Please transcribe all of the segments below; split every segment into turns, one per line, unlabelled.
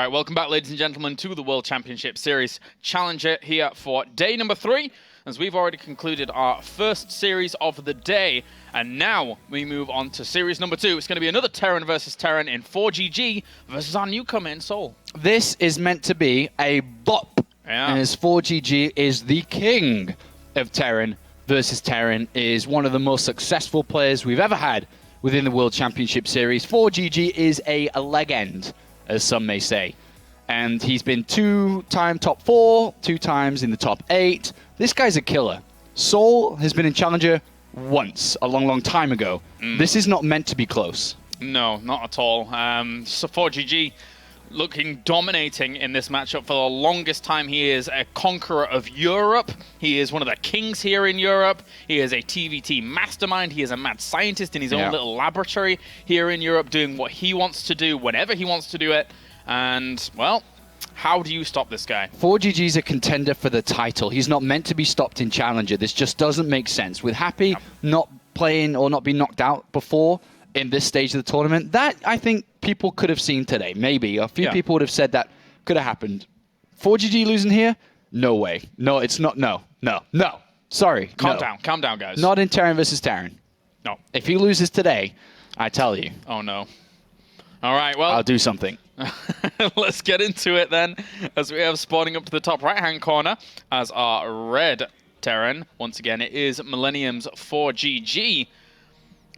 right, welcome back, ladies and gentlemen, to the World Championship Series Challenger here for day number 3, as we've already concluded our first series of the day, and now we move on to series number 2. It's going to be another Terran versus Terran in ForGG versus our newcomer in souL.
This is meant to be a bop, as ForGG is the king of Terran versus Terran, is one of the most successful players we've ever had within the World Championship Series. ForGG is a legend, as some may say. And he's been 2-time top 4, 2 times in the top 8. This guy's a killer. souL has been in Challenger once, a long, long time ago. This is not meant to be close.
No, not at all. So ForGG looking dominating in this matchup for the longest time. He is a conqueror of Europe. He is one of the kings here in Europe. He is a TvT mastermind. He is a mad scientist in his own little laboratory here in Europe, doing what he wants to do whenever he wants to do it. And, well, how do you stop this guy?
ForGG is a contender for the title. He's not meant to be stopped in Challenger. This just doesn't make sense. With Happy not playing or not being knocked out before in this stage of the tournament, that I think people could have seen today. Maybe a few people would have said that could have happened. ForGG losing here? No way. No, it's not. No. Sorry.
Calm down, guys.
Not in Terran versus Terran.
No.
If he loses today, I tell you.
Oh, no. All right, well,
I'll do something.
Let's get into it then, as we have spawning up to the top right-hand corner as our red Terran. Once again, it is Millennium's ForGG.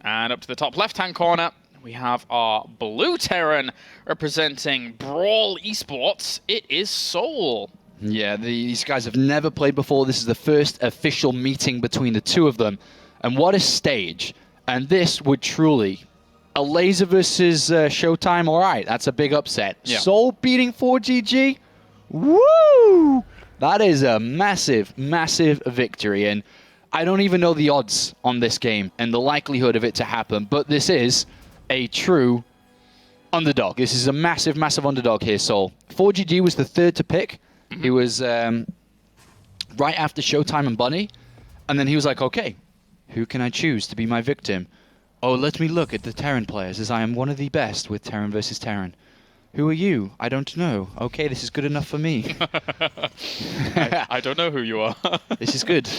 And up to the top left-hand corner, we have our blue Terran representing Brawl Esports. It is souL.
Yeah, these guys have never played before. This is the first official meeting between the two of them. And what a stage. And this would truly... A Laser versus Showtime, all right, that's a big upset.
Yeah.
souL beating ForGG? Woo! That is a massive, massive victory. And I don't even know the odds on this game and the likelihood of it to happen, but this is a true underdog. This is a massive, massive underdog here, souL. ForGG was the third to pick. He was right after Showtime and Bunny. And then he was like, okay, who can I choose to be my victim? Oh, let me look at the Terran players, as I am one of the best with Terran versus Terran. Who are you? I don't know. Okay, this is good enough for me.
I don't know who you are.
This is good.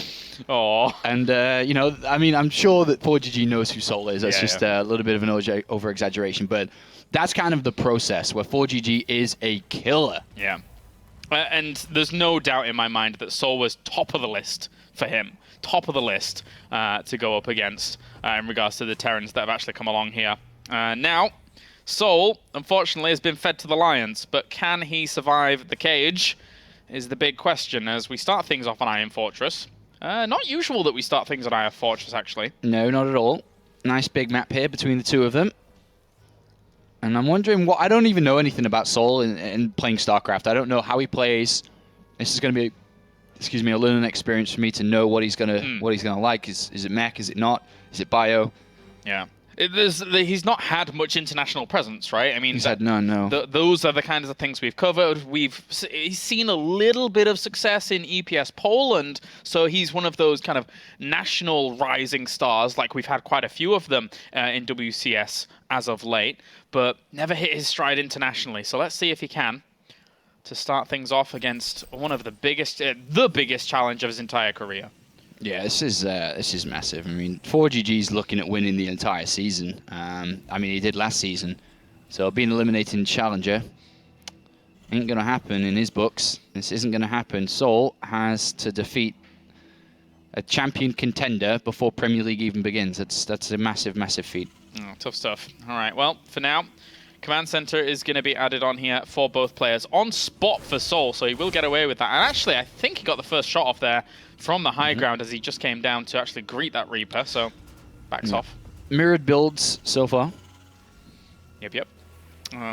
Oh.
And, you know, I mean, I'm sure that ForGG knows who souL is. That's just a little bit of an over-exaggeration. But that's kind of the process, where ForGG is a killer.
Yeah. And there's no doubt in my mind that souL was top of the list for him. Top of the list to go up against in regards to the Terrans that have actually come along here. Now, souL, unfortunately, has been fed to the lions, but can he survive the cage is the big question as we start things off on Iron Fortress. Not usual that we start things on Iron Fortress, actually.
No, not at all. Nice big map here between the two of them. And I'm wondering what... I don't even know anything about souL in playing StarCraft. I don't know how he plays. This is going to be... Excuse me, a learning experience for me to know what he's gonna like. Is it mech? Is it not? Is it bio?
Yeah, he's not had much international presence, right? I mean,
he's had none. No.
Those are the kinds of things we've covered. He's seen a little bit of success in EPS Poland, so he's one of those kind of national rising stars. Like we've had quite a few of them in WCS as of late, but never hit his stride internationally. So let's see if he can. To start things off against one of the biggest challenge of his entire career.
Yeah, this is massive. I mean, ForGG's looking at winning the entire season. I mean, he did last season, so being eliminated in Challenger ain't gonna happen in his books. This isn't gonna happen. souL has to defeat a champion contender before Premier League even begins. That's a massive, massive feat.
Oh, tough stuff. All right, well, for now. Command Center is going to be added on here for both players on spot for souL, so he will get away with that. And actually, I think he got the first shot off there from the high ground as he just came down to actually greet that Reaper, so backs off.
Mirrored builds so far.
Yep.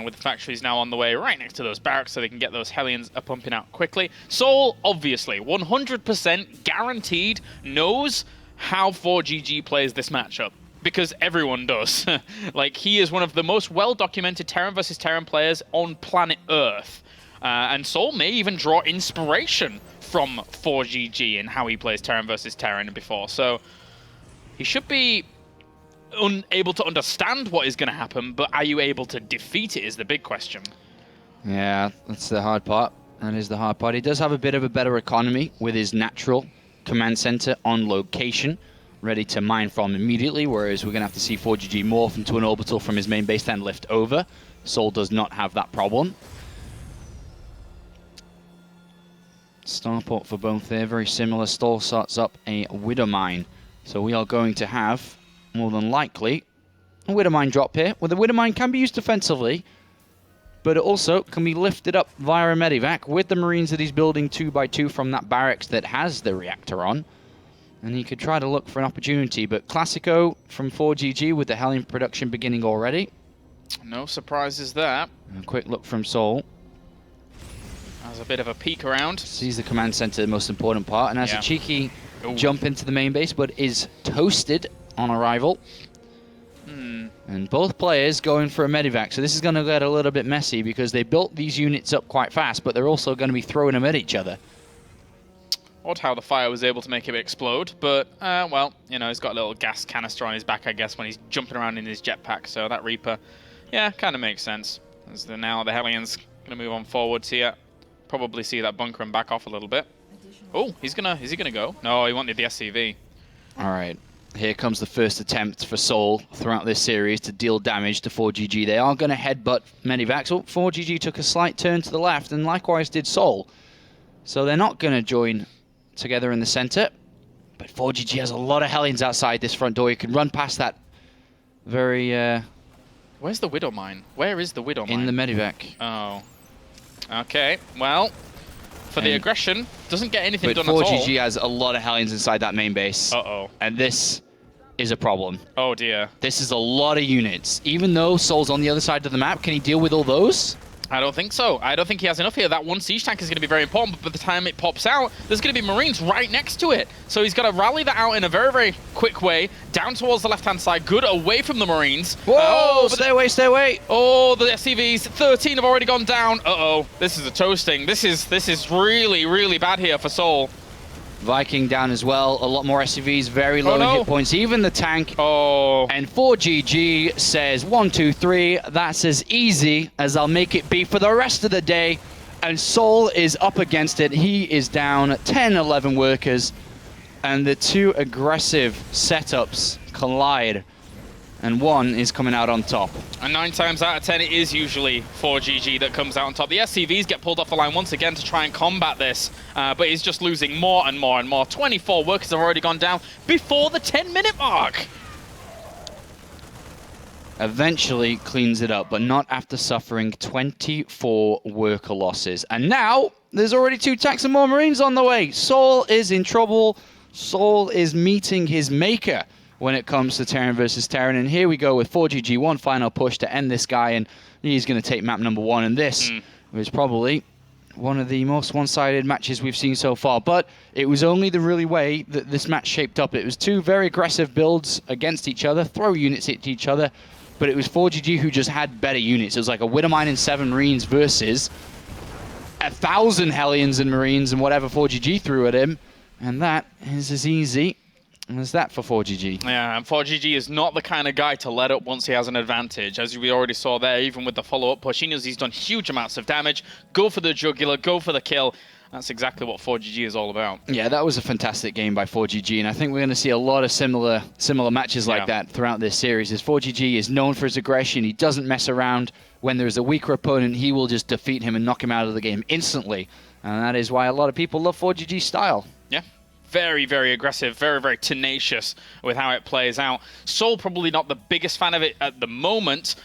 With the factories now on the way right next to those barracks so they can get those Hellions pumping out quickly. souL, obviously, 100% guaranteed knows how ForGG plays this matchup. Because everyone does. Like, he is one of the most well-documented Terran versus Terran players on planet Earth. And souL may even draw inspiration from ForGG and how he plays Terran versus Terran before. So he should be able to understand what is going to happen, but are you able to defeat it is the big question.
Yeah, that's the hard part. That is the hard part. He does have a bit of a better economy with his natural command center on location, ready to mine from immediately, whereas we're going to have to see ForGG morph into an orbital from his main base, then lift over. souL does not have that problem. Starport for both there, very similar. Stall starts up a Widow Mine. So we are going to have, more than likely, a Widow Mine drop here, where the Widow Mine can be used defensively, but it also can be lifted up via a Medivac with the Marines that he's building 2x2 from that barracks that has the reactor on. And he could try to look for an opportunity, but Classico from ForGG with the Hellion production beginning already.
No surprises there.
A quick look from souL.
Has a bit of a peek around.
Sees the command center, the most important part, and has a cheeky
Ooh.
jump into the main base, but is toasted on arrival. And both players going for a Medivac, so this is going to get a little bit messy because they built these units up quite fast, but they're also going to be throwing them at each other.
Odd how the fire was able to make it explode, but, well, you know, he's got a little gas canister on his back, I guess, when he's jumping around in his jetpack, so that Reaper, yeah, kind of makes sense. As now the Hellions going to move on forwards here. Probably see that bunker and back off a little bit. Oh, is he gonna go? No, he wanted the SCV.
All right, here comes the first attempt for souL throughout this series to deal damage to ForGG. They are going to headbutt Medivacs. Oh, ForGG took a slight turn to the left, and likewise did souL. So they're not going to join together in the center. But ForGG has a lot of Hellions outside this front door. You can run past that very...
Where's the Widow Mine? Where is the Widow Mine?
in the Medivac.
Oh. Okay, well, for the aggression, doesn't get anything done at all.
But ForGG has a lot of Hellions inside that main base.
Uh-oh.
And this is a problem.
Oh, dear.
This is a lot of units. Even though souL's on the other side of the map, can he deal with all those?
I don't think so. I don't think he has enough here. That one siege tank is going to be very important, but by the time it pops out, there's going to be Marines right next to it. So he's got to rally that out in a very, very quick way, down towards the left-hand side, good away from the Marines.
Whoa, stay away, stay away.
Oh, the SCVs, 13 have already gone down. Uh-oh, this is a toasting. This is really, really bad here for souL.
Viking down as well. A lot more SCVs, very low in hit points. Even the tank.
Oh.
And ForGG says 1, 2, 3. That's as easy as I'll make it be for the rest of the day. And souL is up against it. He is down 10, 11 workers. And the two aggressive setups collide. And one is coming out on top.
And 9 times out of 10, it is usually ForGG that comes out on top. The SCVs get pulled off the line once again to try and combat this, but he's just losing more and more and more. 24 workers have already gone down before the 10-minute mark.
Eventually cleans it up, but not after suffering 24 worker losses. And now, there's already 2 tanks and more Marines on the way. souL is in trouble. souL is meeting his maker when it comes to Terran versus Terran. And here we go with ForGG, one final push to end this guy, and he's going to take map number 1. And this was probably one of the most one-sided matches we've seen so far. But it was only the really way that this match shaped up. It was 2 very aggressive builds against each other, throw units at each other, but it was ForGG who just had better units. It was like a Widow Mine and 7 Marines versus 1,000 Hellions and Marines and whatever ForGG threw at him. And that is as easy as that for ForGG.
Yeah, and ForGG is not the kind of guy to let up once he has an advantage. As we already saw there, even with the follow-up push, he knows he's done huge amounts of damage. Go for the jugular, go for the kill. That's exactly what ForGG is all about.
Yeah, that was a fantastic game by ForGG, and I think we're going to see a lot of similar matches like that throughout this series. As ForGG is known for his aggression, he doesn't mess around. When there's a weaker opponent, he will just defeat him and knock him out of the game instantly. And that is why a lot of people love ForGG's style.
Yeah. Very, very aggressive, very, very tenacious with how it plays out. souL probably not the biggest fan of it at the moment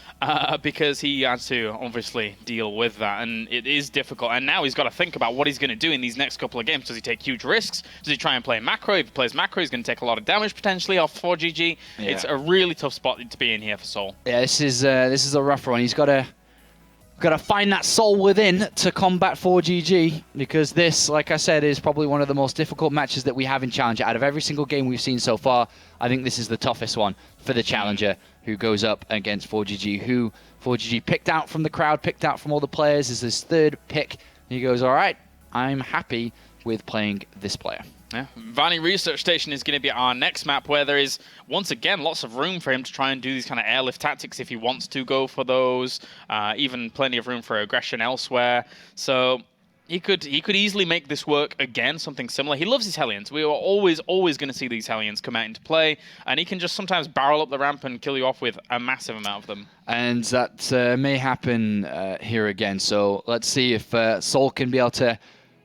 because he has to obviously deal with that, and it is difficult. And now he's got to think about what he's going to do in these next couple of games. Does he take huge risks? Does he try and play macro? If he plays macro, he's going to take a lot of damage potentially off ForGG. Yeah. It's a really tough spot to be in here for souL.
Yeah, this is a rough one. He's got to find that soul within to combat ForGG, because this, like I said, is probably one of the most difficult matches that we have in Challenger. Out of every single game we've seen so far, I think this is the toughest one for the Challenger, who goes up against ForGG, who ForGG picked out from the crowd, picked out from all the players, is his 3rd pick. He goes, all right, I'm happy with playing this player.
Yeah, Vani Research Station is going to be our next map, where there is, once again, lots of room for him to try and do these kind of airlift tactics if he wants to go for those. Even plenty of room for aggression elsewhere. So he could easily make this work again, something similar. He loves his Hellions. We are always going to see these Hellions come out into play, and he can just sometimes barrel up the ramp and kill you off with a massive amount of them.
And that may happen here again. So let's see if souL can be able to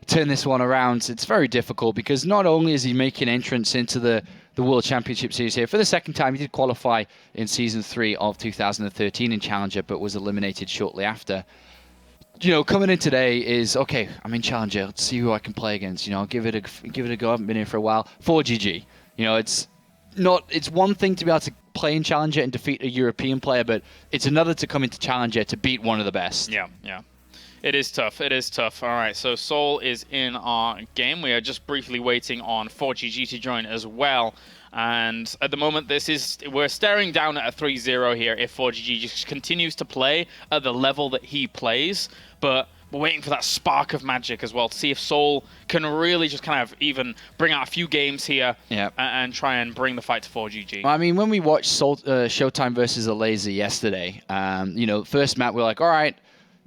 turn this one around. It's very difficult because not only is he making entrance into the World Championship Series here for the second time, he did qualify in Season 3 of 2013 in Challenger, but was eliminated shortly after. You know, coming in today is, okay, I'm in Challenger, let's see who I can play against. You know, give it a go. I haven't been here for a while. ForGG. You know, it's one thing to be able to play in Challenger and defeat a European player, but it's another to come into Challenger to beat one of the best.
Yeah. It is tough. It is tough. All right, so souL is in our game. We are just briefly waiting on ForGG to join as well. And at the moment, we're staring down at a 3-0 here if ForGG just continues to play at the level that he plays. But we're waiting for that spark of magic as well to see if souL can really just kind of even bring out a few games here and try and bring the fight to ForGG.
I mean, when we watched Showtime versus Alazer yesterday, you know, first map, we're like, all right,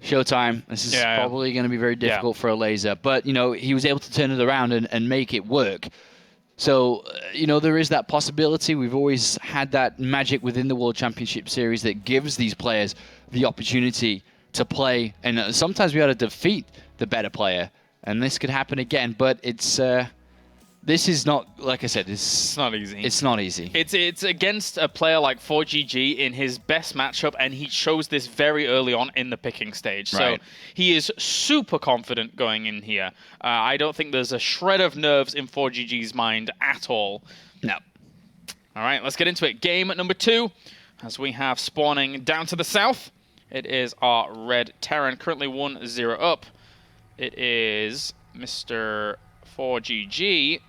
Showtime, this is probably going to be very difficult for Alazer. But, you know, he was able to turn it around and make it work. So, you know, there is that possibility. We've always had that magic within the World Championship Series that gives these players the opportunity to play. And sometimes we got to defeat the better player. And this could happen again. But it's... this is not, like I said, it's
not easy.
It's not easy.
It's against a player like ForGG in his best matchup, and he shows this very early on in the picking stage.
Right.
So he is super confident going in here. I don't think there's a shred of nerves in ForGG's mind at all.
No.
All right, let's get into it. Game number 2, as we have spawning down to the south. It is our red Terran, currently 1-0 up. It is Mr. ForGG.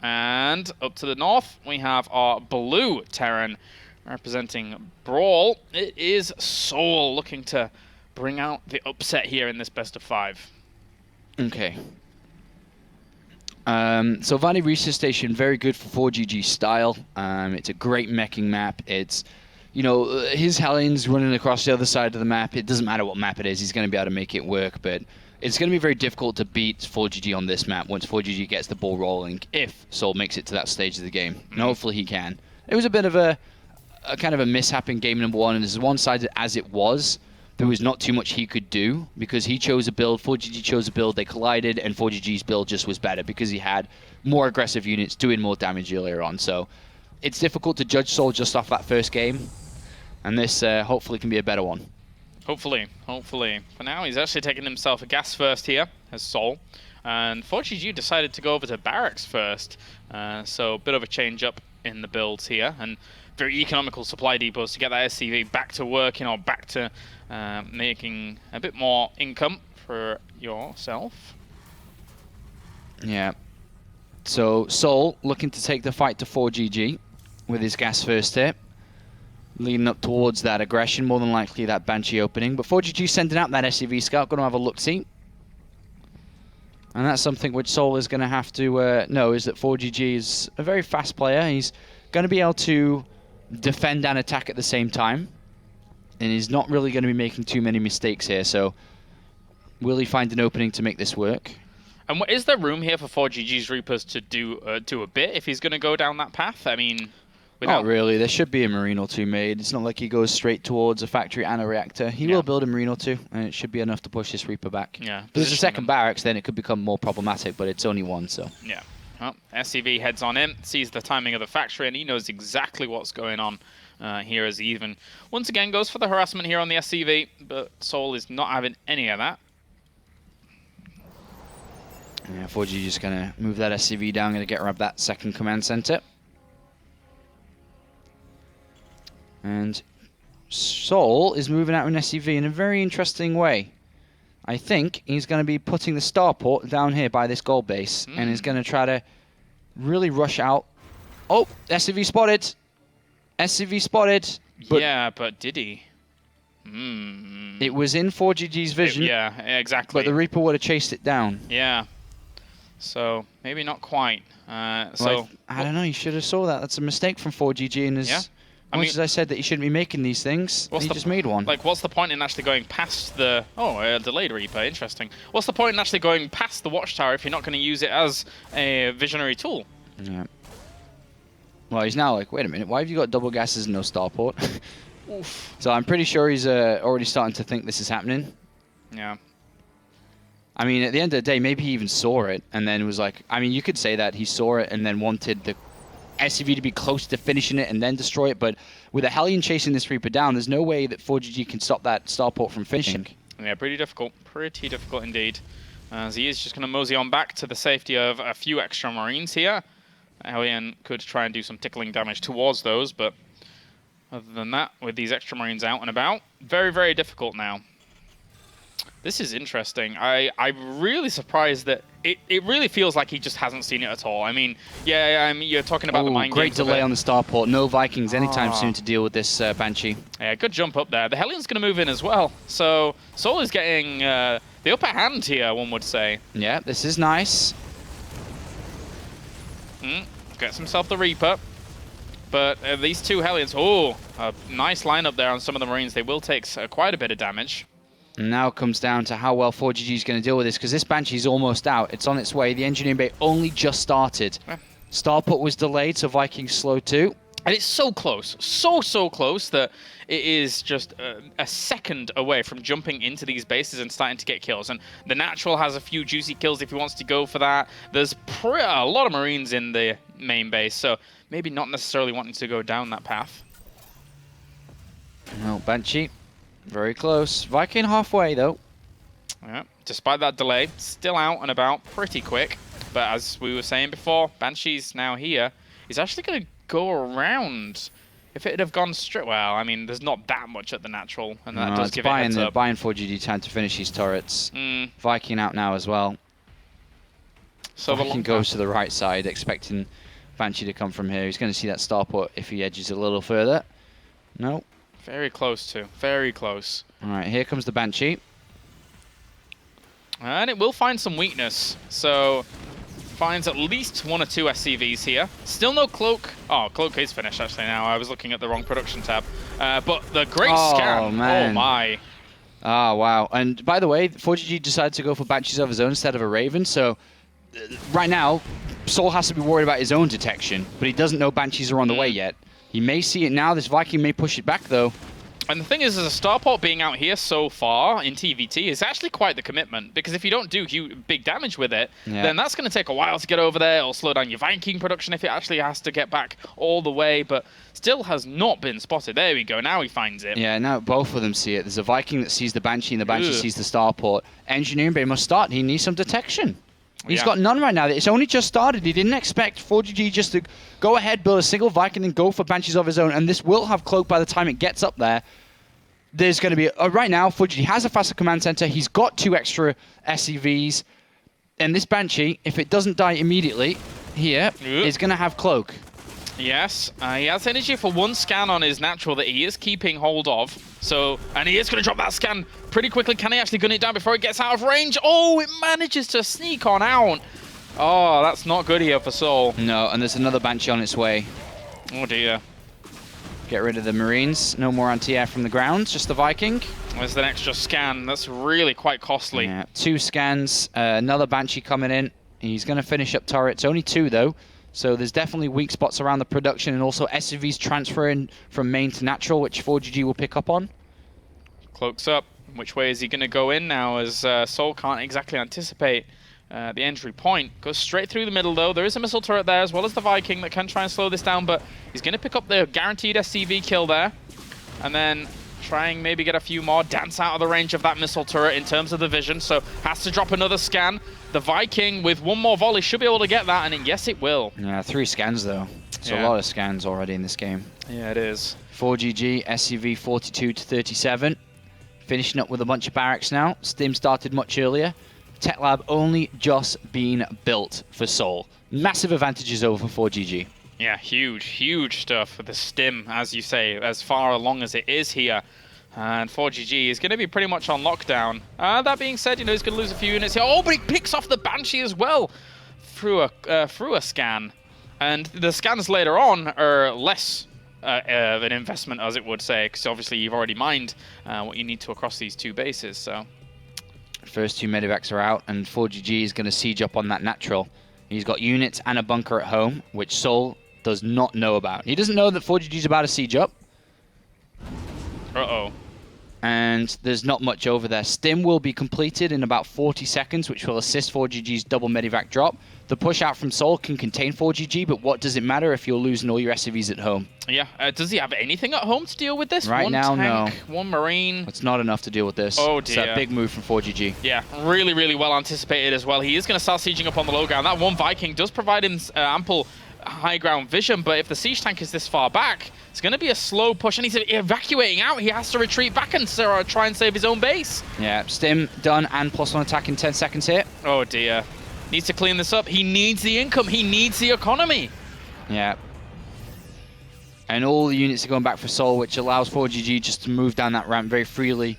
And up to the north, we have our blue Terran representing Brawl. It is souL looking to bring out the upset here in this best of 5.
Okay. So Vani Research Station, very good for ForGG style. It's a great meching map. It's, you know, his Hellions running across the other side of the map. It doesn't matter what map it is. He's going to be able to make it work, but it's going to be very difficult to beat ForGG on this map once ForGG gets the ball rolling, if souL makes it to that stage of the game. And hopefully he can. It was a bit of a kind of a mishap in game number 1, and as one-sided as it was, there was not too much he could do because he chose a build, ForGG chose a build, they collided, and ForGG's build just was better because he had more aggressive units doing more damage earlier on. So it's difficult to judge souL just off that first game, and this hopefully can be a better one.
Hopefully. For now, he's actually taking himself a gas first here as souL. And ForGG decided to go over to barracks first. So a bit of a change up in the builds here. And very economical supply depots to get that SCV back to working or back to making a bit more income for yourself.
Yeah. So souL looking to take the fight to ForGG with his gas first hit. Leading up towards that aggression, more than likely that Banshee opening. But ForGG sending out that SCV scout, going to have a look-see. And that's something which souL is going to have to know, is that ForGG is a very fast player. He's going to be able to defend and attack at the same time. And he's not really going to be making too many mistakes here. So will he find an opening to make this work?
And is there room here for ForGG's Reapers to do a bit if he's going to go down that path? I mean...
Not really. There should be a Marine or 2 made. It's not like he goes straight towards a factory and a reactor. He will build a Marine or 2, and it should be enough to push this Reaper back.
Yeah.
If there's a second barracks, then it could become more problematic, but it's only 1, so...
Yeah. Well, SCV heads on in, sees the timing of the factory, and he knows exactly what's going on here as he even once again goes for the harassment here on the SCV, but souL is not having any of that.
Yeah, ForGG just going to move that SCV down, going to get rid of that second command center. And souL is moving out an SCV in a very interesting way. I think he's going to be putting the starport down here by this gold base, and he's going to try to really rush out. Oh, SCV spotted. SCV spotted.
But did he?
It was in ForGG's vision.
Yeah, exactly.
But the Reaper would have chased it down.
Yeah. So maybe not quite.
I don't know. You should have saw that. That's a mistake from ForGG. And
Yeah.
as much as I said that you shouldn't be making these things, he just made one.
Like, what's the point in actually going past the... Oh, a delayed Reaper. Interesting. What's the point in actually going past the Watchtower if you're not going to use it as a visionary tool?
Yeah. Well, he's now like, wait a minute, why have you got double gases and no starport?
Oof.
So I'm pretty sure he's already starting to think this is happening.
Yeah.
I mean, at the end of the day, maybe he even saw it and then was like, I mean, you could say that he saw it and then wanted the SCV to be close to finishing it and then destroy it, but with a Hellion chasing this Reaper down, there's no way that ForGG can stop that starport from finishing.
Yeah, pretty difficult indeed. As he is just going to mosey on back to the safety of a few extra Marines here. Hellion could try and do some tickling damage towards those, but other than that, with these extra Marines out and about, very, very difficult now. This is interesting. I'm really surprised that it really feels like he just hasn't seen it at all. I mean, yeah, I mean, you're talking about the mind
great
games
delay on the starport. No Vikings anytime soon to deal with this Banshee.
Yeah, good jump up there. The Hellion's going to move in as well. So souL is getting the upper hand here, one would say.
Yeah, this is nice.
Gets himself the Reaper. But these two Hellions, a nice lineup there on some of the Marines. They will take quite a bit of damage.
And now it comes down to how well ForGG is going to deal with this, because this Banshee's almost out. It's on its way. The Engineering Bay only just started. Starport was delayed, so Vikings slow too.
And it's so close, so close that it is just a second away from jumping into these bases and starting to get kills. And the Natural has a few juicy kills if he wants to go for that. There's a lot of Marines in the main base, so maybe not necessarily wanting to go down that path.
No, Banshee, very close. Viking halfway, though.
Yeah, despite that delay, still out and about pretty quick. But as we were saying before, Banshee's now here. He's actually going to go around. If it had have gone straight, well, I mean, there's not that much at the Natural, and that does give it heads up.
Buying ForGG time to finish these turrets. Viking out now as well. So Viking goes to the right side, expecting Banshee to come from here. He's going to see that starport if he edges a little further. No.
Very close to. Very close.
All right, here comes the Banshee.
And it will find some weakness. So finds at least 1 or 2 SCVs here. Still no Cloak. Oh, Cloak is finished actually now. I was looking at the wrong production tab. But the great scan.
Man.
Oh, my.
Oh, wow. And by the way, ForGG decided to go for Banshees of his own instead of a Raven. So right now, souL has to be worried about his own detection. But he doesn't know Banshees are on the way yet. He may see it now. This Viking may push it back, though.
And the thing is, as a starport being out here so far in TvT is actually quite the commitment, because if you don't do big damage with it, then that's going to take a while to get over there. It'll slow down your Viking production if it actually has to get back all the way, but still has not been spotted. There we go. Now he finds it.
Yeah, now both of them see it. There's a Viking that sees the Banshee, and the Banshee sees the starport. Engineering Bay must start. He needs some detection. He's got none right now. It's only just started. He didn't expect ForGG just to go ahead, build a single Viking, and go for Banshees of his own. And this will have Cloak by the time it gets up there. There's going to be... right now, ForGG has a faster command center. He's got 2 extra SCVs. And this Banshee, if it doesn't die immediately here, is going to have Cloak.
Yes, he has energy for 1 scan on his Natural that he is keeping hold of. So, and he is going to drop that scan pretty quickly. Can he actually gun it down before it gets out of range? Oh, it manages to sneak on out. Oh, that's not good here for souL.
No, and there's another Banshee on its way.
Oh, dear.
Get rid of the Marines. No more anti-air from the ground, just the Viking.
There's an extra scan. That's really quite costly.
Yeah, 2 scans. Another Banshee coming in. He's going to finish up turrets. Only 2, though. So there's definitely weak spots around the production, and also SCVs transferring from main to Natural, which ForGG will pick up on.
Cloak's up. Which way is he going to go in now, as souL can't exactly anticipate the entry point. Goes straight through the middle, though. There is a missile turret there, as well as the Viking that can try and slow this down, but he's going to pick up the guaranteed SCV kill there. And then try and maybe get a few more, dance out of the range of that missile turret in terms of the vision, so has to drop another scan. The Viking, with 1 more volley, should be able to get that, and yes, it will.
Yeah, 3 scans, though. It's a lot of scans already in this game.
Yeah, it is.
ForGG, SCV 42 to 37. Finishing up with a bunch of barracks now. Stim started much earlier. Tech Lab only just been built for souL. Massive advantages over ForGG.
Yeah, huge stuff for the Stim, as you say, as far along as it is here. And ForGG is going to be pretty much on lockdown. That being said, he's going to lose a few units here. Oh, but he picks off the Banshee as well. through a scan, and the scans later on are less of an investment, as it would say, because obviously you've already mined what you need to across these 2 bases. So
first 2 medivacs are out, and ForGG is going to siege up on that natural. He's got units and a bunker at home, which souL does not know about. He doesn't know that ForGG is about to siege up.
Uh-oh.
And there's not much over there. Stim will be completed in about 40 seconds, which will assist ForGG's double medivac drop. The push out from souL can contain ForGG, but what does it matter if you're losing all your SCVs at home?
Yeah, does he have anything at home to deal with this?
Right now,
tank,
no.
1 Marine.
It's not enough to deal with this.
Oh dear.
It's a big move from ForGG.
Yeah, really, really well anticipated as well. He is going to start sieging up on the low ground. That 1 Viking does provide him ample high ground vision, but if the siege tank is this far back, it's going to be a slow push, and he's evacuating out. He has to retreat back and try and save his own base.
Yeah, Stim done and +1 attack in 10 seconds here.
Oh dear. Needs to clean this up. He needs the income. He needs the economy.
Yeah. And all the units are going back for souL, which allows ForGG just to move down that ramp very freely.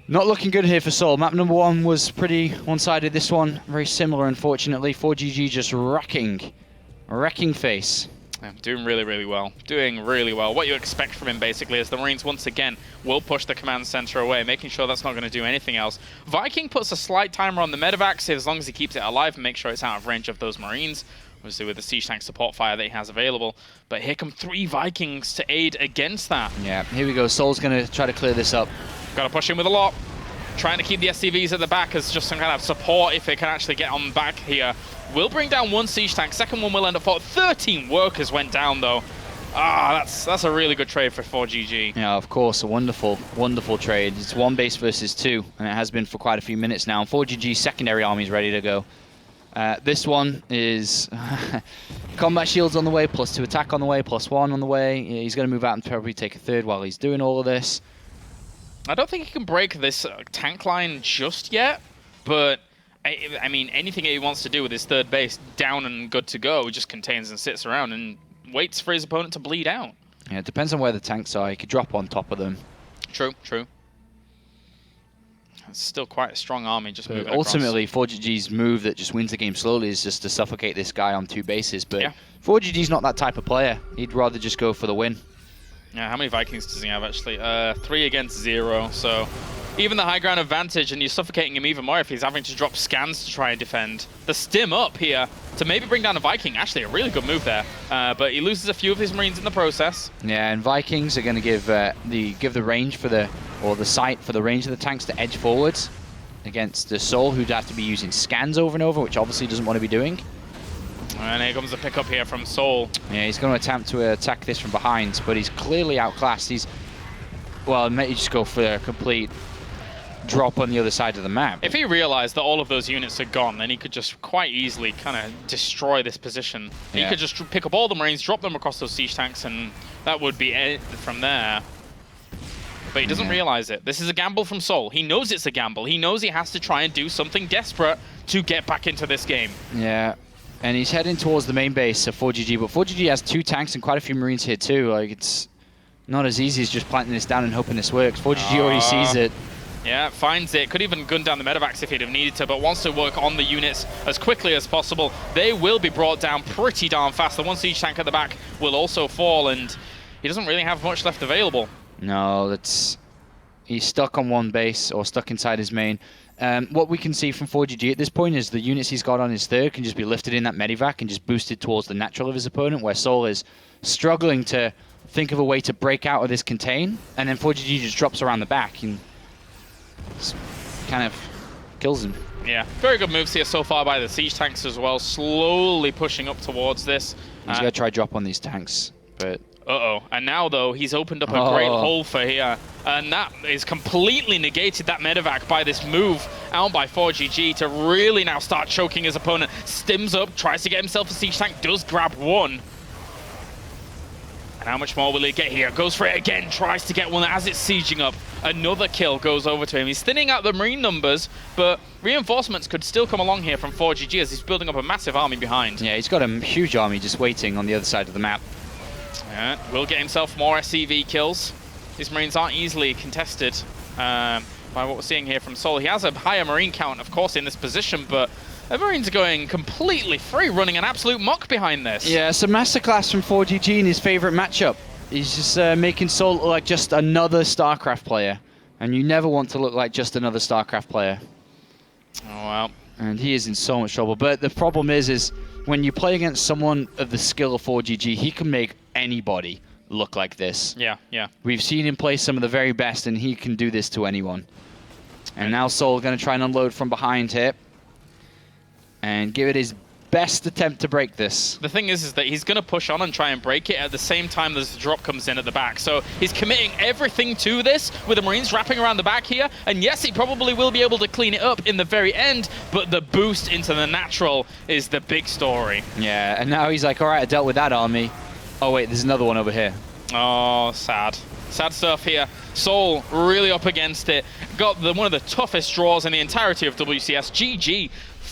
Not looking good here for souL. Map number 1 was pretty one-sided. This one, very similar, unfortunately. ForGG just wrecking face.
Yeah, doing really, really well. Doing really well. What you expect from him, basically, is the Marines, once again, will push the command center away, making sure that's not going to do anything else. Viking puts a slight timer on the medevac, as long as he keeps it alive and makes sure it's out of range of those Marines, obviously with the siege tank support fire that he has available. But here come 3 Vikings to aid against that.
Yeah, here we go. souL's going to try to clear this up.
Got to push in with a lot. Trying to keep the SCVs at the back as just some kind of support if they can actually get on back here. Will bring down 1 siege tank. Second one will end up for 13 workers went down though. That's a really good trade for ForGG.
Yeah, of course, a wonderful, wonderful trade. It's 1 base versus 2, and it has been for quite a few minutes now. And ForGG's secondary army is ready to go. This one is combat shields on the way, +2 attack on the way, +1 on the way. He's going to move out and probably take a 3rd while he's doing all of this.
I don't think he can break this tank line just yet, but I mean, anything that he wants to do with his 3rd base down and good to go just contains and sits around and waits for his opponent to bleed out.
Yeah, it depends on where the tanks are. He could drop on top of them.
True, true. It's still quite a strong army just moving
ultimately,
across.
ForGG's move that just wins the game slowly is just to suffocate this guy on 2 bases. But
yeah.
ForGG's not that type of player. He'd rather just go for the win.
Yeah, how many Vikings does he have, actually? 3 against 0, so even the high ground advantage, and you're suffocating him even more if he's having to drop scans to try and defend. The stim up here to maybe bring down a Viking. Actually, a really good move there, but he loses a few of his Marines in the process.
Yeah, and Vikings are going to give the range for the sight for the range of the tanks to edge forwards against the souL, who'd have to be using scans over and over, which obviously doesn't want to be doing.
And here comes the pickup here from souL.
Yeah, he's going to attempt to attack this from behind, but he's clearly outclassed. Well, maybe just go for a complete drop on the other side of the map.
If he realized that all of those units are gone, then he could just quite easily kind of destroy this position. Yeah. He could just pick up all the Marines, drop them across those siege tanks, and that would be it from there. But he doesn't realize it. This is a gamble from souL. He knows it's a gamble. He knows he has to try and do something desperate to get back into this game.
Yeah. And he's heading towards the main base of ForGG, but ForGG has 2 tanks and quite a few Marines here too. Like, it's not as easy as just planting this down and hoping this works. ForGG already sees it.
Yeah, finds it. Could even gun down the medevacs if he'd have needed to, but wants to work on the units as quickly as possible. They will be brought down pretty darn fast. The 1 siege tank at the back will also fall, and he doesn't really have much left available.
No, he's stuck on 1 base, or stuck inside his main. What we can see from ForGG at this point is the units he's got on his 3rd can just be lifted in that medivac and just boosted towards the natural of his opponent, where souL is struggling to think of a way to break out of this contain, and then ForGG just drops around the back and kind of kills him.
Yeah, very good moves here so far by the siege tanks as well, slowly pushing up towards this.
He's going to try drop on these tanks, but...
Uh-oh. And now, though, he's opened up a great hole for here. And that is completely negated, that medevac, by this move out by ForGG to really now start choking his opponent. Stims up, tries to get himself a siege tank, does grab 1. And how much more will he get here? Goes for it again, tries to get 1 as it's sieging up. Another kill goes over to him. He's thinning out the Marine numbers, but reinforcements could still come along here from ForGG as he's building up a massive army behind.
Yeah, he's got a huge army just waiting on the other side of the map.
Yeah, will get himself more SCV kills. These Marines aren't easily contested by what we're seeing here from souL. He has a higher Marine count, of course, in this position, but The Marines are going completely free, running an absolute mock behind this.
Yeah, it's a masterclass from ForGG in his favorite matchup. He's just making souL look like just another StarCraft player. And you never want to look like just another StarCraft player.
Oh, well.
And he is in so much trouble. But the problem is when you play against someone of the skill of ForGG, he can make anybody look like this.
Yeah, yeah.
We've seen him play some of the very best, and he can do this to anyone. And now souL going to try and unload from behind here. And give it his best attempt to break this.
The thing is that he's going to push on and try and break it at the same time as the drop comes in at the back. So he's committing everything to this with the Marines wrapping around the back here. And yes, he probably will be able to clean it up in the very end, but the boost into the natural is the big story.
Yeah, and now he's like, all right, I dealt with that army. Oh, wait, there's another one over here.
Oh, sad. Sad stuff here. souL really up against it. Got one of the toughest draws in the entirety of WCS. GG.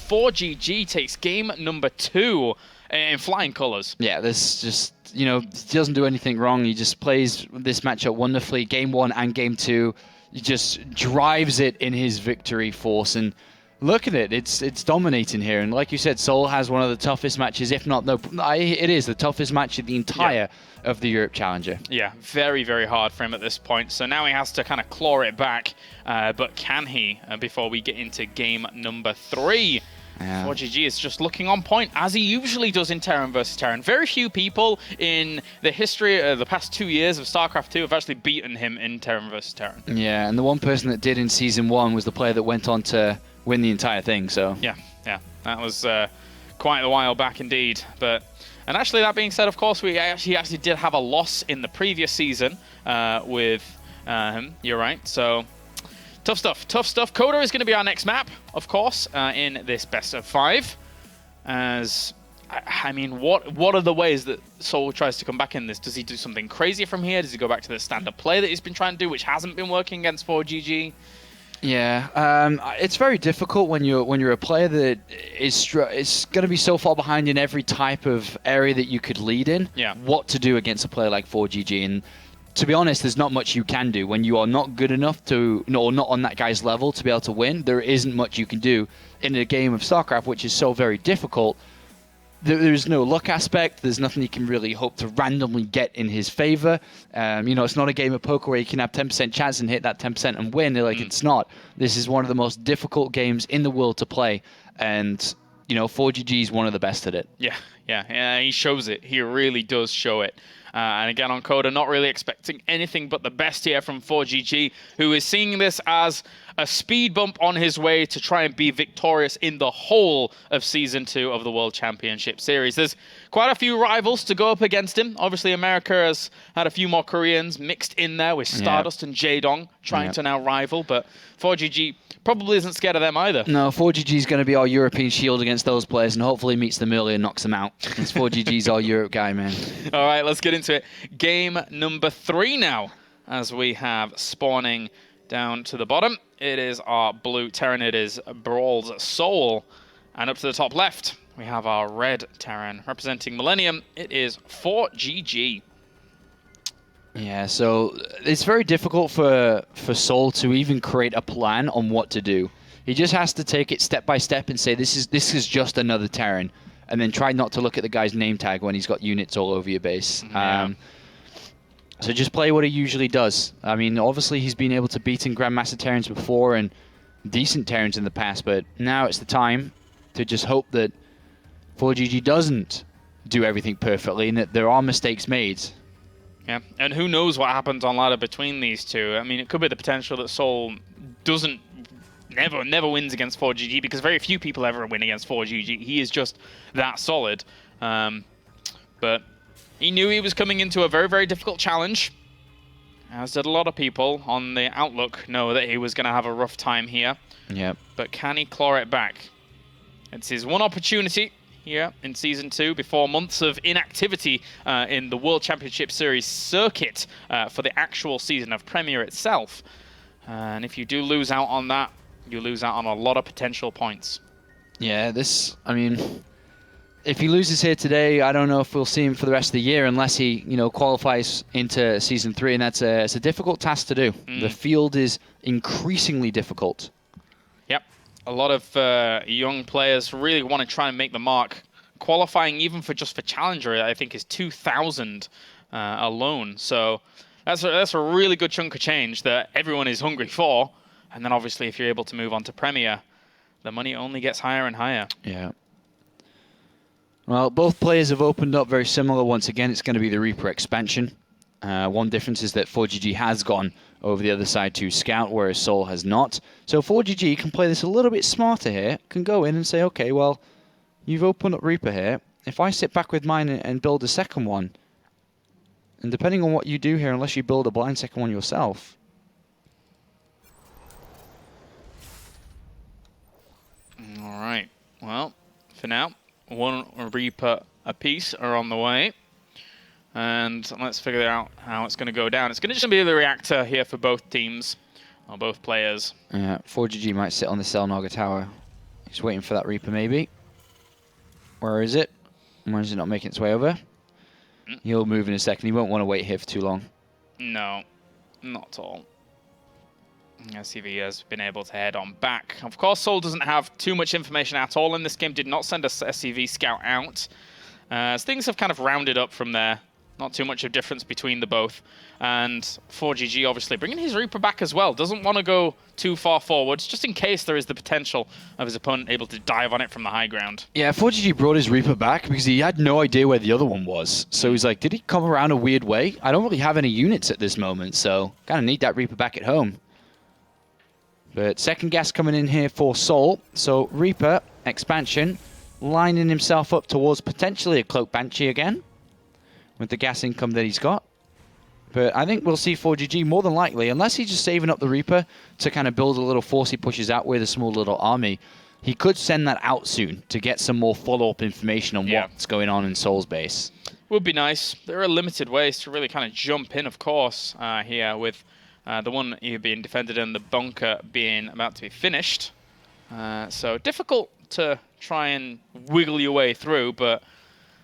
ForGG takes game number 2 in flying colors.
Yeah, this just, you know, he doesn't do anything wrong. He just plays this matchup wonderfully. Game 1 and game 2, he just drives it in his victory force. And look at it, it's dominating here. And like you said, souL has one of the toughest matches, if not, no, it is the toughest match of the entire of the Europe Challenger. Yeah,
very, very hard for him at this point. So now he has to kind of claw it back. But can he before we get into game number 3? Yeah. ForGG is just looking on point, as he usually does in Terran versus Terran. Very few people in the history of the past 2 years of StarCraft 2 have actually beaten him in Terran versus Terran.
Yeah, and the one person that did in Season 1 was the player that went on to win the entire thing, so...
Yeah, that was quite a while back indeed. And actually, that being said, of course, he actually did have a loss in the previous season with him. You're right, so... Tough stuff, tough stuff. Coda is going to be our next map, of course, in this best of 5. As, I mean, what are the ways that souL tries to come back in this? Does he do something crazy from here? Does he go back to the standard play that he's been trying to do, which hasn't been working against ForGG?
Yeah, it's very difficult when you're a player that is going to be so far behind in every type of area that you could lead in.
Yeah.
What to do against a player like ForGG. And to be honest, there's not much you can do when you are not good enough to, or not on that guy's level to be able to win. There isn't much you can do in a game of StarCraft, which is so very difficult. There's no luck aspect. There's nothing you can really hope to randomly get in his favor. You know, it's not a game of poker where you can have 10% chance and hit that 10% and win. Like, it's not. This is one of the most difficult games in the world to play. And, you know, ForGG is one of the best at it.
Yeah, he shows it. He really does show it. And again, on Coda, not really expecting anything but the best here from ForGG, who is seeing this as a speed bump on his way to try and be victorious in the whole of Season 2 of the World Championship Series. There's quite a few rivals to go up against him. Obviously, America has had a few more Koreans mixed in there with Stardust and Jaedong trying to now rival, but ForGG probably isn't scared of them either.
No, ForGG is going to be our European shield against those players and hopefully meets them early and knocks them out. Because ForGG's our Europe guy, man.
All right, let's get into it. Game number 3 now, as we have spawning down to the bottom. It is our blue Terran. It is Brawl's souL. And up to the top left, we have our red Terran representing Millennium. It is ForGG.
Yeah, so it's very difficult for souL to even create a plan on what to do. He just has to take it step by step and say, this is just another Terran. And then try not to look at the guy's name tag when he's got units all over your base.
Yeah.
So just play what he usually does. I mean, obviously he's been able to beat in Grandmaster Terrans before and decent Terrans in the past, but now it's the time to just hope that ForGG doesn't do everything perfectly and that there are mistakes made.
Yeah, and who knows what happens on ladder between these two. I mean, it could be the potential that souL never wins against ForGG, because very few people ever win against ForGG. He is just that solid. But he knew he was coming into a very, very difficult challenge, as did a lot of people on the Outlook know that he was going to have a rough time here.
Yep.
But can he claw it back? It's his one opportunity here in Season 2 before months of inactivity in the World Championship Series circuit for the actual season of Premier itself. And if you do lose out on that, you lose out on a lot of potential points.
Yeah, I mean, if he loses here today, I don't know if we'll see him for the rest of the year unless he, you know, qualifies into Season 3, and it's a difficult task to do. The field is increasingly difficult.
Yep. a lot of young players really want to try and make the mark. Qualifying even for Challenger, I think, is 2,000 alone. So that's a really good chunk of change that everyone is hungry for. And then obviously, if you're able to move on to Premier, the money only gets higher and higher.
Yeah. Well, both players have opened up very similar. Once again, it's going to be the Reaper expansion. One difference is that ForGG has gone over the other side to Scout, whereas souL has not. So ForGG can play this a little bit smarter here, can go in and say, okay, well, you've opened up Reaper here. If I sit back with mine and build a second one, and depending on what you do here, unless you build a blind second one yourself...
All right. Well, for now, one Reaper apiece are on the way. And let's figure out how it's going to go down. It's going to just be the reactor here for both teams, or both players.
Yeah, ForGG might sit on the Selnaga tower. He's waiting for that Reaper, maybe. Where is it? Why is it not making its way over? He'll move in a second. He won't want to wait here for too long.
No, not at all. SCV has been able to head on back. Of course, souL doesn't have too much information at all in this game. Did not send a SCV scout out. So things have kind of rounded up from there. Not too much of difference between the both. And ForGG obviously bringing his Reaper back as well. Doesn't want to go too far forwards, just in case there is the potential of his opponent able to dive on it from the high ground.
Yeah, ForGG brought his Reaper back because he had no idea where the other one was. So he's like, did he come around a weird way? I don't really have any units at this moment, so kind of need that Reaper back at home. But second gas coming in here for souL. So Reaper, expansion, lining himself up towards potentially a Cloak Banshee again, with the gas income that he's got. But I think we'll see ForGG more than likely, unless he's just saving up the Reaper to kind of build a little force he pushes out with a small little army. He could send that out soon to get some more follow-up information on what's going on in souL's base.
Would be nice. There are limited ways to really kind of jump in, of course, here with the one being defended and the bunker being about to be finished. So difficult to try and wiggle your way through, but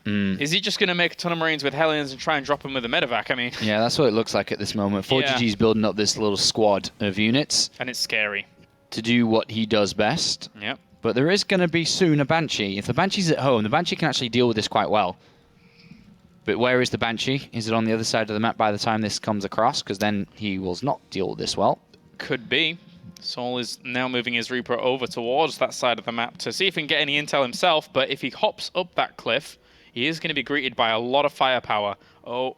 is he just going to make a ton of Marines with Hellions and try and drop them with a medevac? I mean,
yeah, that's what it looks like at this moment. ForGG's building up this little squad of units.
And it's scary.
To do what he does best.
Yep.
But there is going to be soon a Banshee. If the Banshee's at home, the Banshee can actually deal with this quite well. But where is the Banshee? Is it on the other side of the map by the time this comes across? Because then he will not deal with this well.
Could be. souL is now moving his Reaper over towards that side of the map to see if he can get any intel himself. But if he hops up that cliff, he is going to be greeted by a lot of firepower. Oh,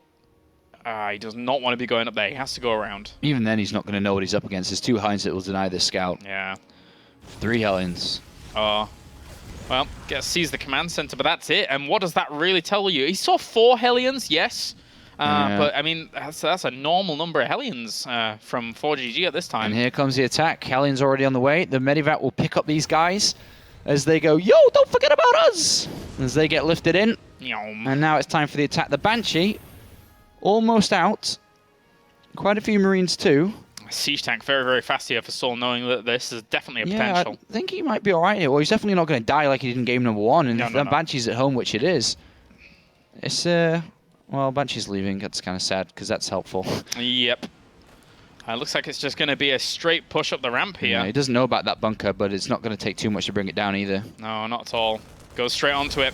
he does not want to be going up there. He has to go around. Even
then, he's not going to know what he's up against. There's 2 Hellions that will deny this scout.
Yeah.
3 Hellions.
Oh. Well, guess sees the command center, but that's it. And what does that really tell you? He saw 4 Hellions, yes. But, I mean, that's a normal number of Hellions from ForGG at this time.
And here comes the attack. Hellions already on the way. The Medivac will pick up these guys as they go, yo, don't forget about us! As they get lifted in.
Yum.
And now it's time for the attack. The Banshee, almost out. Quite a few Marines too.
Siege tank very, very fast here for souL, knowing that this is definitely a potential.
I think he might be alright here. Well, he's definitely not going to die like he did in game number 1. And if that Banshee's at home, which it is, it's, well, Banshee's leaving. That's kind of sad, because that's helpful.
Yep. Looks like it's just going to be a straight push up the ramp here.
Yeah, he doesn't know about that bunker, but it's not going to take too much to bring it down either.
No, not at all. Goes straight onto it.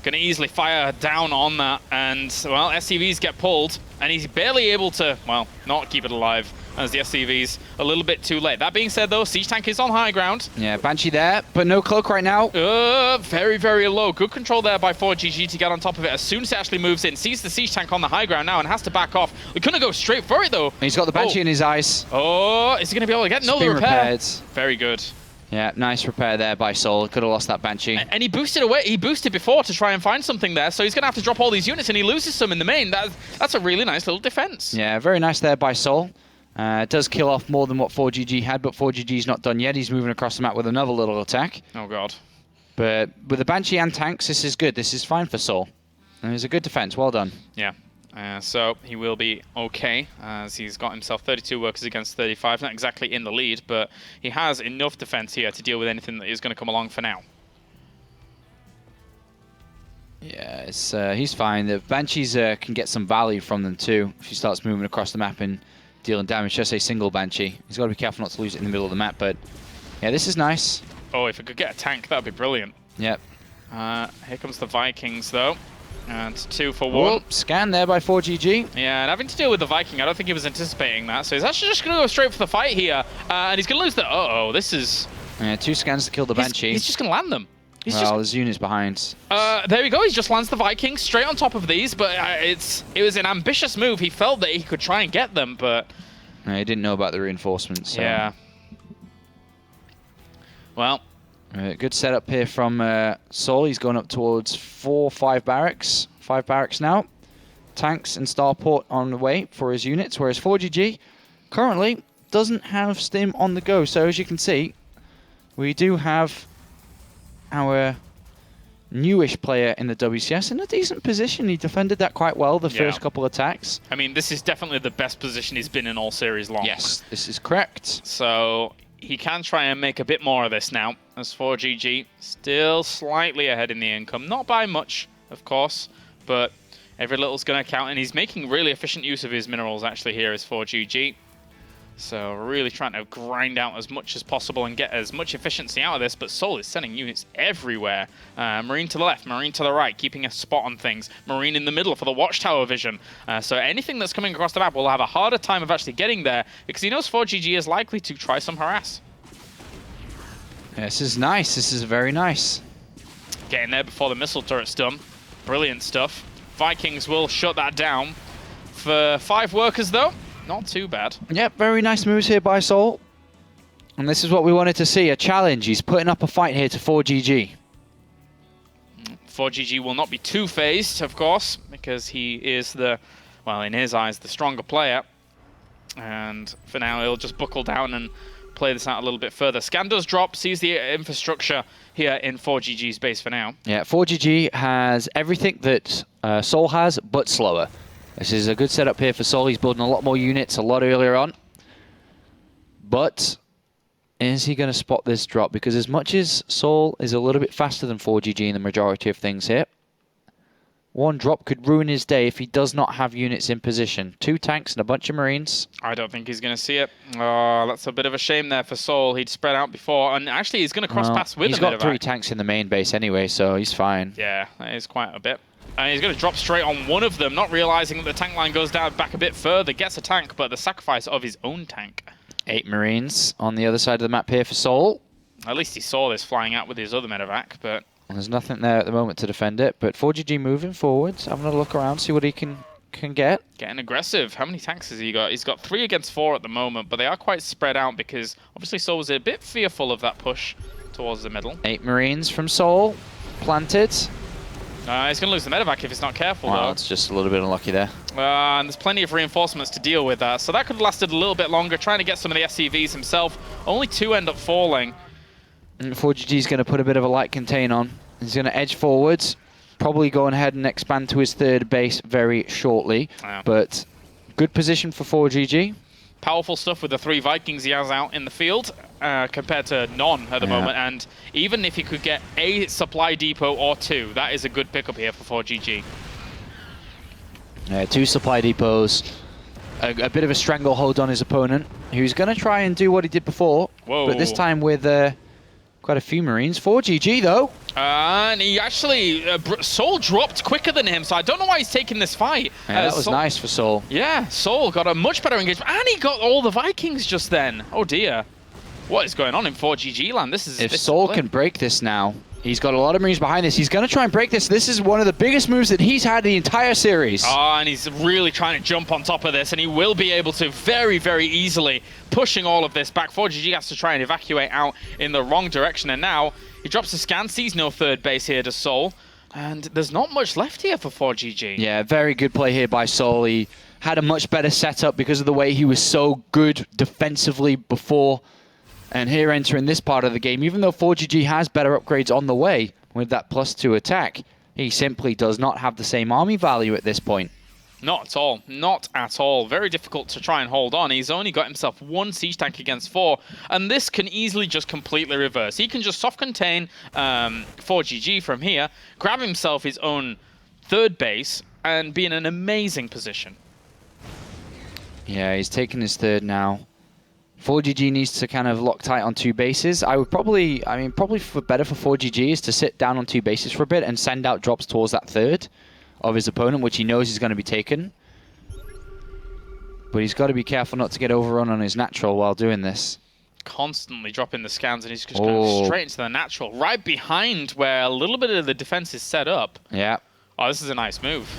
Going to easily fire down on that, and, well, SCVs get pulled, and he's barely able to, well, not keep it alive, as the SCVs a little bit too late. That being said, though, Siege Tank is on high ground.
Yeah, Banshee there, but no cloak right now.
Very, very low. Good control there by ForGG to get on top of it. As soon as it actually moves in, sees the Siege Tank on the high ground now and has to back off. We're going to go straight for it, though.
He's got the Banshee in his eyes.
Oh, is he going to be able to get? No, the repair.
Repaired.
Very good.
Yeah, nice repair there by souL. Could have lost that Banshee.
And he boosted away. He boosted before to try and find something there, so he's going to have to drop all these units, and he loses some in the main. That's a really nice little defense.
Yeah, very nice there by souL. It does kill off more than what ForGG had, but ForGG's not done yet. He's moving across the map with another little attack.
Oh, God.
But with the Banshee and tanks, this is good. This is fine for souL. And it's a good defense. Well done.
Yeah. So he will be okay, as he's got himself 32 workers against 35. Not exactly in the lead, but he has enough defense here to deal with anything that is going to come along for now.
Yeah, he's fine. The Banshees can get some value from them too if he starts moving across the map and dealing damage. Just a single Banshee. He's got to be careful not to lose it in the middle of the map, but yeah, this is nice.
Oh, if it could get a tank, that would be brilliant.
Yep.
Here comes the Vikings, though. And 2 for 1.
Oh, scan there by ForGG.
Yeah, and having to deal with the Viking, I don't think he was anticipating that. So he's actually just going to go straight for the fight here. And he's going to lose the... Uh-oh, this is...
Yeah, 2 scans to kill the Banshee.
He's just going to land them.
There's units behind.
There we go. He just lands the Vikings straight on top of these. But it was an ambitious move. He felt that he could try and get them, but...
He didn't know about the reinforcements. So.
Yeah. Well...
good setup here from souL. He's going up towards 5 barracks. 5 barracks now. Tanks and starport on the way for his units, whereas ForGG currently doesn't have Stim on the go. So as you can see, we do have our newish player in the WCS in a decent position. He defended that quite well the first couple attacks.
I mean, this is definitely the best position he's been in all series long.
Yes, this is correct.
So... he can try and make a bit more of this now, as ForGG still slightly ahead in the income. Not by much, of course, but every little's going to count, and he's making really efficient use of his minerals actually here as ForGG. So really trying to grind out as much as possible and get as much efficiency out of this, but souL is sending units everywhere. Marine to the left, Marine to the right, keeping a spot on things. Marine in the middle for the watchtower vision. So anything that's coming across the map will have a harder time of actually getting there, because he knows ForGG is likely to try some harass.
Yeah, this is nice. This is very nice.
Getting there before the missile turret's done. Brilliant stuff. Vikings will shut that down. For 5 workers, though, not too bad.
Yep, very nice moves here by souL. And this is what we wanted to see, a challenge. He's putting up a fight here to ForGG.
ForGG will not be too phased, of course, because he is the, well, in his eyes, the stronger player. And for now, he'll just buckle down and play this out a little bit further. Scan does drop, sees the infrastructure here in ForGG's base for now. Yeah,
ForGG has everything that souL has, but slower. This is a good setup here for souL. He's building a lot more units a lot earlier on. But is he going to spot this drop? Because as much as souL is a little bit faster than ForGG in the majority of things here, one drop could ruin his day if he does not have units in position. 2 tanks and a bunch of Marines.
I don't think he's going to see it. Oh, that's a bit of a shame there for souL. He'd spread out before, and actually he's going to cross paths with him.
He's got 3 tanks in the main base anyway, so he's fine.
Yeah, that is quite a bit. And he's going to drop straight on one of them, not realizing that the tank line goes down back a bit further, gets a tank, but the sacrifice of his own tank.
8 Marines on the other side of the map here for souL.
At least he saw this flying out with his other medevac, but...
there's nothing there at the moment to defend it, but ForGG moving forwards, having a look around, see what he can get.
Getting aggressive. How many tanks has he got? He's got 3 against 4 at the moment, but they are quite spread out because obviously souL was a bit fearful of that push towards the middle.
8 Marines from souL, planted.
He's going to lose the medevac if he's not careful,
wow,
though.
It's just a little bit unlucky there.
And there's plenty of reinforcements to deal with that, so that could have lasted a little bit longer, trying to get some of the SCVs himself. Only 2 end up falling.
And ForGG's going to put a bit of a light contain on. He's going to edge forwards, probably go ahead and expand to his 3rd base very shortly.
Yeah.
But good position for ForGG.
Powerful stuff with the 3 Vikings he has out in the field compared to none at the moment. And even if he could get a supply depot or 2, that is a good pickup here for ForGG.
Yeah, 2 supply depots. A bit of a stranglehold on his opponent, who's going to try and do what he did before.
Whoa.
But this time with quite a few Marines. ForGG, though.
And he actually, souL dropped quicker than him, so I don't know why he's taking this fight.
Yeah, that was nice for souL.
Yeah, souL got a much better engagement, and he got all the Vikings just then. Oh dear. What is going on in ForGG land? This is...
If souL can break this now, he's got a lot of Marines behind this. He's going to try and break this. This is one of the biggest moves that he's had the entire series.
Oh, and he's really trying to jump on top of this, and he will be able to very, very easily, pushing all of this back. ForGG has to try and evacuate out in the wrong direction, and now he drops a scan, sees no 3rd base here to souL, and there's not much left here for ForGG.
Yeah, very good play here by souL. He had a much better setup because of the way he was so good defensively before. And here entering this part of the game, even though ForGG has better upgrades on the way with that +2 attack, he simply does not have the same army value at this point.
Not at all. Not at all. Very difficult to try and hold on. He's only got himself 1 siege tank against 4, and this can easily just completely reverse. He can just soft contain ForGG from here, grab himself his own 3rd base, and be in an amazing position.
Yeah, he's taking his 3rd now. ForGG needs to kind of lock tight on 2 bases. I would probably, probably better for ForGG is to sit down on 2 bases for a bit and send out drops towards that third of his opponent, which he knows is going to be taken. But he's got to be careful not to get overrun on his natural while doing this.
Constantly dropping the scans, and he's just going straight into the natural, right behind where a little bit of the defense is set up.
Yeah.
Oh, this is a nice move.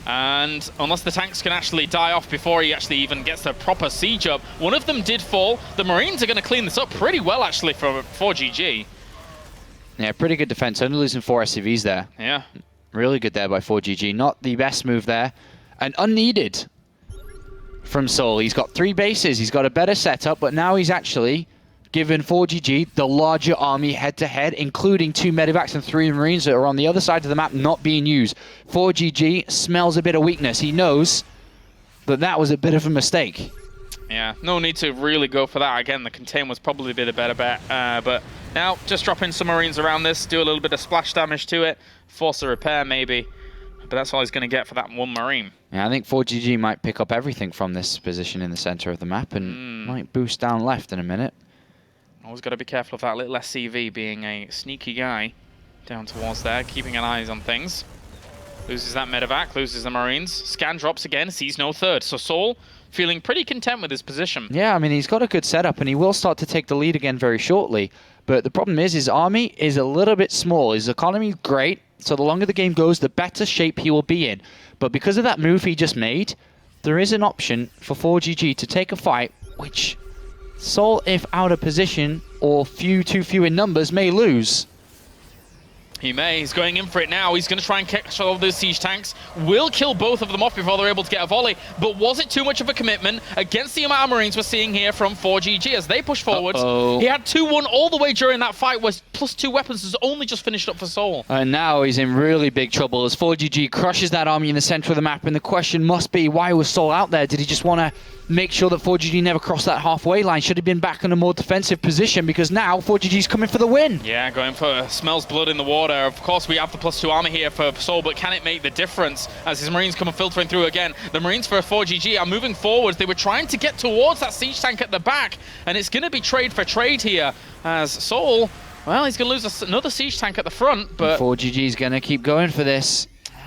And unless the tanks can actually die off before he actually even gets the proper siege up, one of them did fall. The Marines are going to clean this up pretty well, actually, for ForGG.
Yeah, pretty good defense. Only losing 4 SCVs there.
Yeah.
Really good there by ForGG. Not the best move there. And unneeded from souL. He's got 3 bases. He's got a better setup, but now he's actually given ForGG the larger army head-to-head, including 2 medevacs and 3 Marines that are on the other side of the map not being used. ForGG smells a bit of weakness. He knows that that was a bit of a mistake.
Yeah, no need to really go for that. Again, the contain was probably a bit a better bet. But now, just drop in some Marines around this, do a little bit of splash damage to it, force a repair maybe. But that's all he's going to get for that 1 Marine.
Yeah, I think ForGG might pick up everything from this position in the center of the map and might boost down left in a minute.
Always got to be careful of that little SCV being a sneaky guy down towards there, keeping an eye on things. Loses that medevac, loses the Marines. Scan drops again, sees no third. So souL feeling pretty content with his position.
Yeah, I mean, he's got a good setup, and he will start to take the lead again very shortly. But the problem is his army is a little bit small. His economy is great, so the longer the game goes, the better shape he will be in. But because of that move he just made, there is an option for ForGG to take a fight, which souL, if out of position or too few in numbers, may lose.
He may. He's going in for it now. He's going to try and catch all of those siege tanks. Will kill both of them off before they're able to get a volley. But was it too much of a commitment against the amount of Marines we're seeing here from ForGG as they push forwards? He had 2-1 all the way during that fight, where +2 weapons has only just finished up for souL.
And now he's in really big trouble as ForGG crushes that army in the center of the map. And the question must be, why was souL out there? Did he just want to make sure that ForGG never crossed that halfway line? Should have been back in a more defensive position, because now ForGG's coming for the win.
Yeah, going for smells blood in the water. Of course, we have the +2 armor here for souL, but can it make the difference as his Marines come filtering through again? The Marines for ForGG are moving forward. They were trying to get towards that siege tank at the back, and it's going to be trade for trade here as souL, well, he's going to lose another siege tank at the front, but
ForGG's going to keep going for this.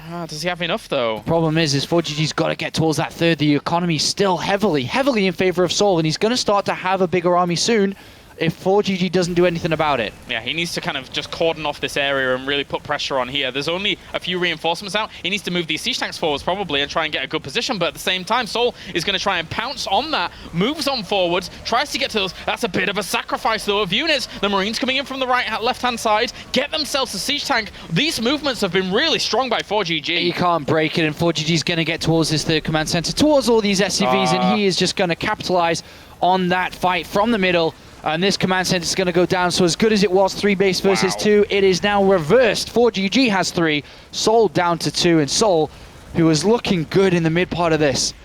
Does he have enough, though?
Problem is ForGG's got to get towards that third. The economy's still heavily in favor of souL, and he's going to start to have a bigger army soon if ForGG doesn't do anything about it.
Yeah, he needs to kind of just cordon off this area and really put pressure on here. There's only a few reinforcements out. He needs to move these siege tanks forwards probably and try and get a good position, but at the same time, souL is going to try and pounce on that, moves on forwards, tries to get to those. That's a bit of a sacrifice, though, of units. The Marines coming in from the left-hand side, get themselves a siege tank. These movements have been really strong by ForGG.
He can't break it, and ForGG's going to get towards his third command center, towards all these SCVs, and he is just going to capitalize on that fight from the middle. And this command center is going to go down. So as good as it was 3 base versus 2, it is now reversed. ForGG has 3, souL down to 2, and souL, who was looking good in the mid part of this,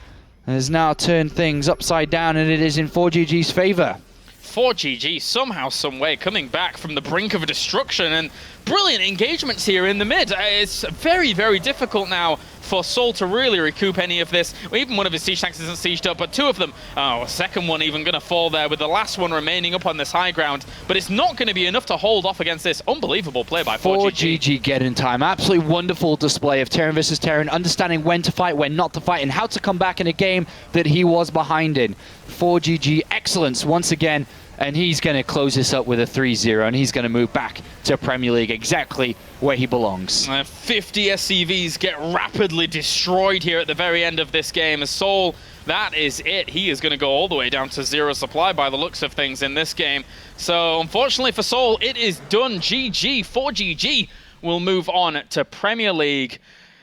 has now turned things upside down, and it is in ForGG's favor.
ForGG somehow, some way, coming back from the brink of a destruction, and brilliant engagements here in the mid. It's very, very difficult now for souL to really recoup any of this. Even one of his siege tanks isn't sieged up, but 2 of them, a second one even going to fall there, with the last one remaining up on this high ground. But it's not going to be enough to hold off against this. Unbelievable play by ForGG.
ForGG get in time. Absolutely wonderful display of Terran versus Terran, understanding when to fight, when not to fight, and how to come back in a game that he was behind in. ForGG excellence once again, and he's going to close this up with a 3-0, and he's going to move back to Premier League, exactly where he belongs.
50 SCVs get rapidly destroyed here at the very end of this game as souL, that is it. He is going to go all the way down to 0 supply by the looks of things in this game. So unfortunately for souL, it is done. GG. ForGG will move on to Premier League.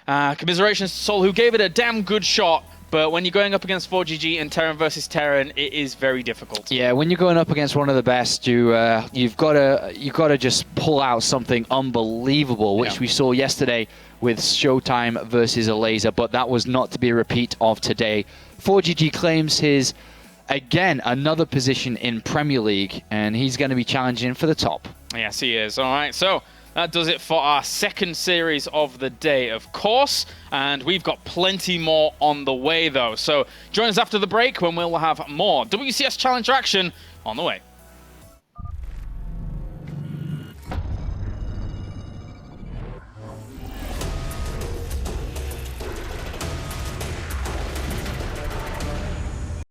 Commiserations to souL, who gave it a damn good shot. But when you're going up against ForGG and Terran versus Terran, it is very difficult.
Yeah, when you're going up against one of the best, you've got to just pull out something unbelievable, which we saw yesterday with Showtime versus Alazer, but that was not to be a repeat of today. ForGG claims his, again, another position in Premier League, and he's going to be challenging for the top.
Yes, he is. All right, so that does it for our second series of the day, of course. And we've got plenty more on the way, though. So join us after the break when we'll have more WCS Challenger action on the way.